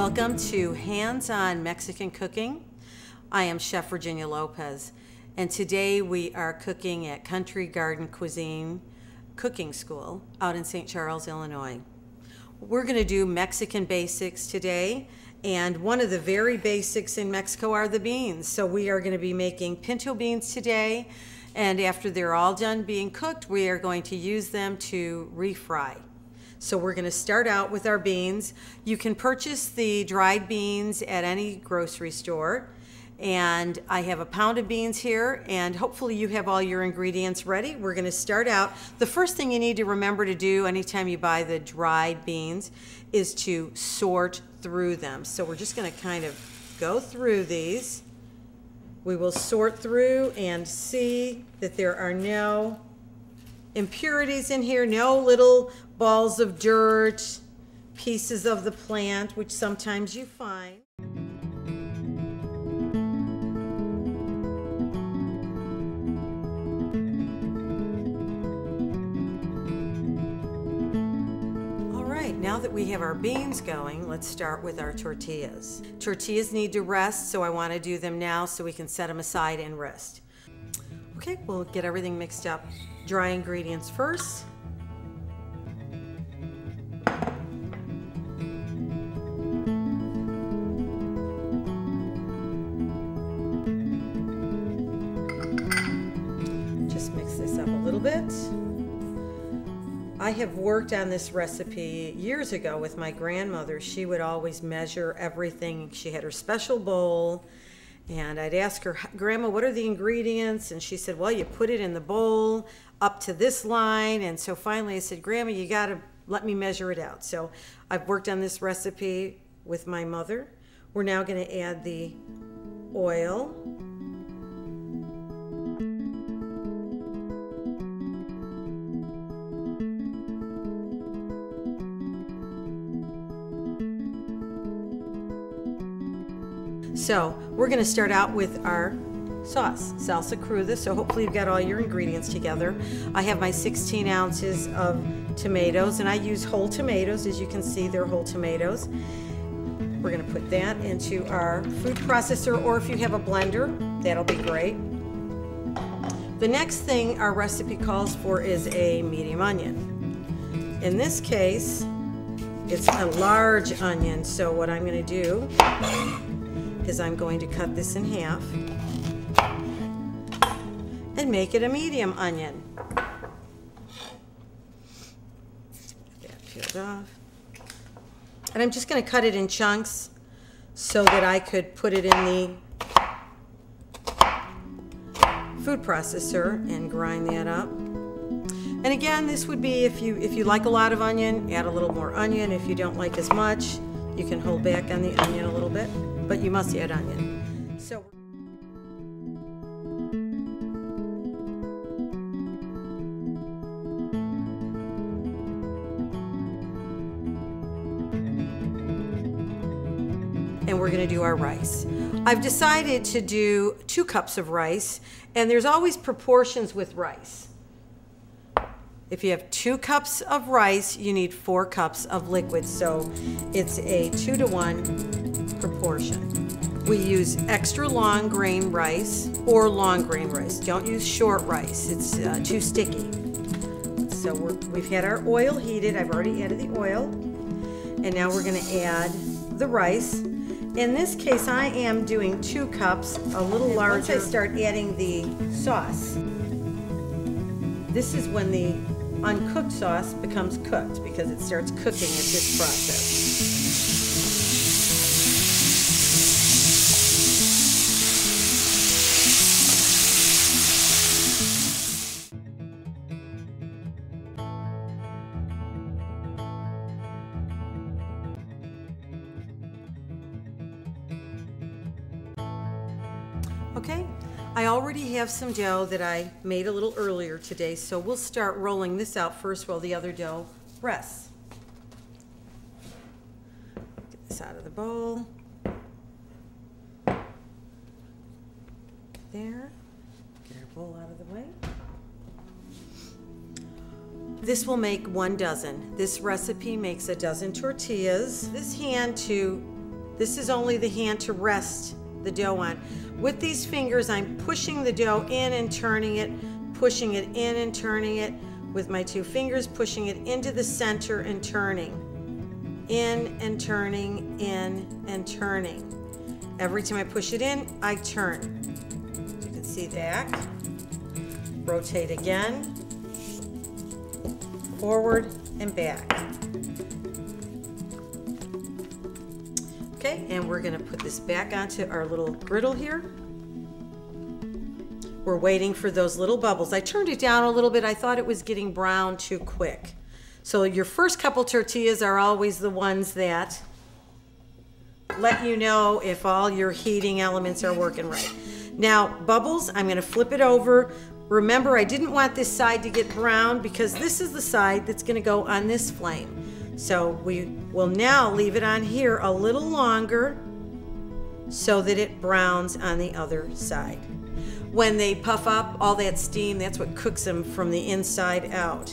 Welcome to Hands-On Mexican Cooking. I am Chef Virginia Lopez, and today we are cooking at Country Garden Cuisine Cooking School out in St. Charles, Illinois. We're going to do Mexican basics today, and one of the very basics in Mexico are the beans. So we are going to be making pinto beans today, and after they're all done being cooked, we are going to use them to refry. So we're going to start out with our beans. You can purchase the dried beans at any grocery store. And I have a pound of beans here, and hopefully you have all your ingredients ready. We're going to start out. The first thing you need to remember to do anytime you buy the dried beans is to sort through them. So we're just going to kind of go through these. We will sort through and see that there are no impurities in here, no little balls of dirt, pieces of the plant, which sometimes you find. All right, now that we have our beans going, let's start with our tortillas. Tortillas need to rest, so I want to do them now so we can set them aside and rest. Okay, we'll get everything mixed up. Dry ingredients first. Just mix this up a little bit. I have worked on this recipe years ago with my grandmother. She would always measure everything. She had her special bowl. And I'd ask her, Grandma, what are the ingredients? And she said, well, you put it in the bowl up to this line. And so finally I said, Grandma, you got to let me measure it out. So I've worked on this recipe with my mother. We're now going to add the oil. So we're going to start out with our sauce, salsa cruda. So hopefully you've got all your ingredients together. I have my 16 ounces of tomatoes, and I use whole tomatoes. As you can see, they're whole tomatoes. We're going to put that into our food processor, or if you have a blender, that'll be great. The next thing our recipe calls for is a medium onion. In this case, it's a large onion. So what I'm going to do is I'm going to cut this in half and make it a medium onion. Get that peeled off. And I'm just going to cut it in chunks so that I could put it in the food processor and grind that up. And again, this would be if you like a lot of onion, add a little more onion. If you don't like as much, you can hold back on the onion a little bit. But you must add onion. So and we're going to do our rice. I've decided to do 2 cups of rice, and there's always proportions with rice. If you have 2 cups of rice, you need 4 cups of liquid, so it's a 2-to-1 proportion. We use extra long grain rice or long grain rice. Don't use short rice, it's too sticky. So we've had our oil heated. I've already added the oil, and now we're going to add the rice. In this case, I am doing 2 cups, a little larger. Once I start adding the sauce, this is when the uncooked sauce becomes cooked, because it starts cooking at this process. Okay, I already have some dough that I made a little earlier today, so we'll start rolling this out first while the other dough rests. Get this out of the bowl. There. Get our bowl out of the way. This will make 1 dozen. This recipe makes a dozen tortillas. This hand to This is only the hand to rest the dough on. With these fingers, I'm pushing the dough in and turning it, pushing it in and turning it. With my two fingers, pushing it into the center and turning. In and turning, in and turning. Every time I push it in, I turn. You can see that. Rotate again. Forward and back. Okay, and we're gonna put this back onto our little griddle here. We're waiting for those little bubbles. I turned it down a little bit. I thought it was getting brown too quick. So your first couple tortillas are always the ones that let you know if all your heating elements are working right. Now, bubbles, I'm gonna flip it over. Remember, I didn't want this side to get brown because this is the side that's gonna go on this flame. So we will now leave it on here a little longer so that it browns on the other side. When they puff up, all that steam, that's what cooks them from the inside out.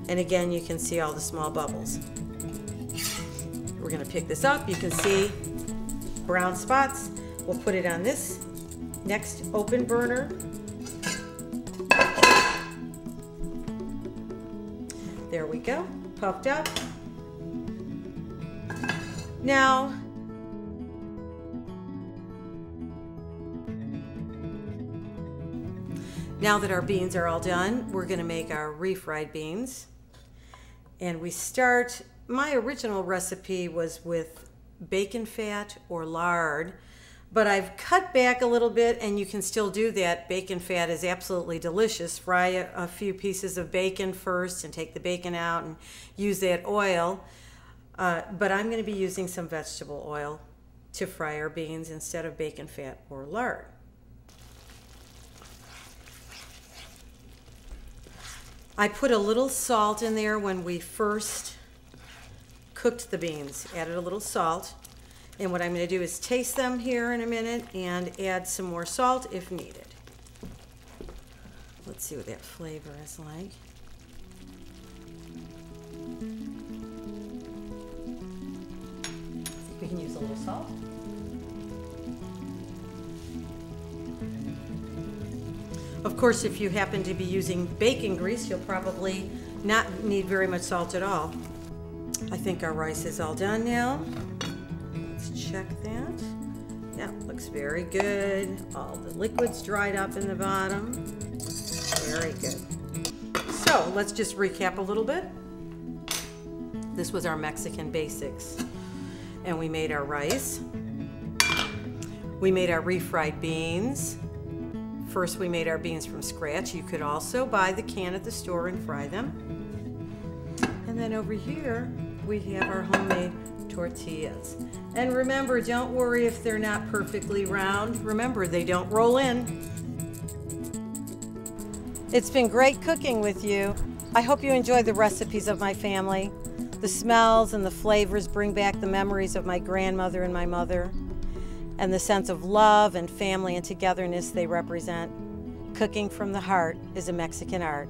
And again, you can see all the small bubbles. We're gonna pick this up. You can see brown spots. We'll put it on this next open burner. There we go, puffed up. Now that our beans are all done, we're gonna make our refried beans. And we start, my original recipe was with bacon fat or lard, but I've cut back a little bit, and you can still do that. Bacon fat is absolutely delicious. Fry a few pieces of bacon first and take the bacon out and use that oil. But I'm gonna be using some vegetable oil to fry our beans instead of bacon fat or lard. I put a little salt in there when we first cooked the beans, added a little salt. And what I'm going to do is taste them here in a minute and add some more salt if needed. Let's see what that flavor is like. We can use a little salt. Of course, if you happen to be using bacon grease, you'll probably not need very much salt at all. I think our rice is all done now. Check that. Yeah, looks very good. All the liquid's dried up in the bottom. Very good. So let's just recap a little bit. This was our Mexican basics. And we made our rice. We made our refried beans. First, we made our beans from scratch. You could also buy the can at the store and fry them. And then over here, we have our homemade tortillas. And remember, don't worry if they're not perfectly round. Remember, they don't roll in. It's been great cooking with you. I hope you enjoy the recipes of my family. The smells and the flavors bring back the memories of my grandmother and my mother, and the sense of love and family and togetherness they represent. Cooking from the heart is a Mexican art.